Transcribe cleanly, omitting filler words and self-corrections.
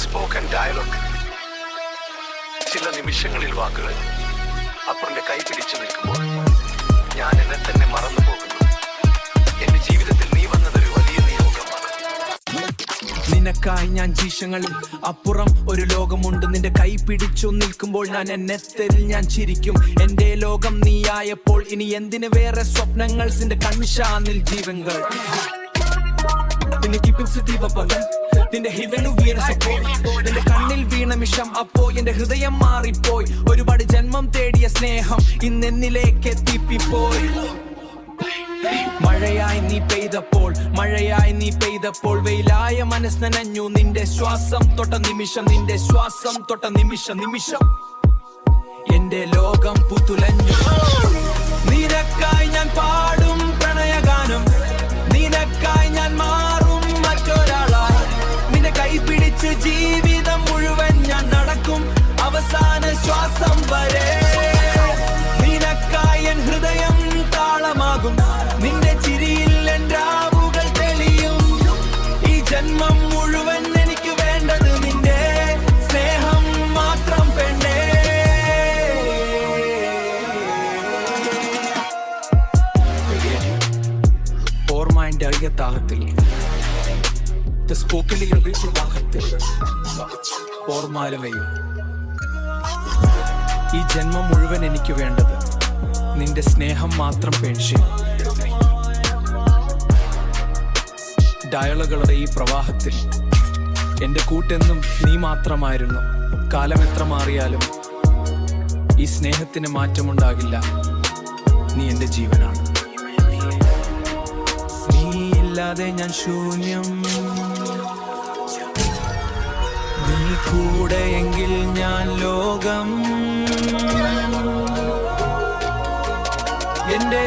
Spoken dialogue. ചില നിമിഷങ്ങളിൽ വാക്കുകൾ അപ്പുറന്റെ കൈ പിടിച്ചു നിൽക്കുമ്പോൾ ഞാൻ എന്നെ തന്നെ മറന്നു പോകുന്നു. എന്റെ ജീവിതത്തിൽ നീ വന്നതൊരു വലിയ നിയോഗമാണ്. നിനക്കായി ഞാൻ ജീഷങ്ങളിൽ അപ്പുറം ഒരു ലോകമുണ്ട്. നിന്റെ കൈ പിടിച്ചു നിൽക്കുമ്പോൾ ഞാൻ എന്നെത്തരിൽ ഞാൻ ചിരിക്കും. എന്റെ ലോകം നീയായപ്പോൾ ഇനി എന്തിന് വേറെ സ്വപ്നങ്ങൾ? നിന്റെ കൺഷാനിൽ ജീവങ്ങൾ നിന്റെ ഹിവനു വീണപ്പോൾ നിന്റെ കണ്ണിൽ വീണ മിഷം അപ്പോ എന്റെ ഹൃദയം മാറിപ്പോയി. ഒരുപാട് ജന്മം തേടിയ സ്നേഹം ഇന്നെന്നിലേക്ക് എത്തിപ്പോയി. മഴയായി നീ പെയ്തപ്പോൾ വെയിലായ മനസ്സ് നനഞ്ഞു. നിന്റെ ശ്വാസം തൊട്ട നിമിഷം എന്റെ ലോകം പുതുലഞ്ഞു. നിനക്കായി ഞാൻ പാടും പ്രണയഗാനം, നിനക്കായി ഞാൻ മാറും മറ്റൊരാളായി. നിന്റെ കൈ പിടിച്ച് ജീവിതം മുഴുവൻ ഞാൻ നടക്കും, അവസാന ശ്വാസം വരെ. നിനക്കായി എൻ ഹൃദയം താളമാകും, നിന്റെ ചിരിയിൽ എൻ രാവുകൾ തെളിയും. ഈ ജന്മം മുഴുവൻ എനിക്ക് വേണ്ടത് നിന്റെ സ്നേഹം മാത്രം പെണ്ണേ. ഓർമ്മന്റെ അയ്യത്താഹത്തിൽ ഓർമാലവയും. ഈ ജന്മം മുഴുവൻ എനിക്ക് വേണ്ടത് നിന്റെ സ്നേഹം മാത്രം പെൻഷൻ. ഡയലോഗുകളുടെ ഈ പ്രവാഹത്തിൽ എന്റെ കൂട്ടെന്നും നീ മാത്രമായിരുന്നു. കാലം എത്ര മാറിയാലും ഈ സ്നേഹത്തിന് മാറ്റമുണ്ടാകില്ല. നീ എന്റെ ജീവനാണ്. നീ ഇല്ലാതെ ഞാൻ ശൂന്യം, നീ കൂടെയെങ്കിൽ ഞാൻ ലോകം. എന്റെ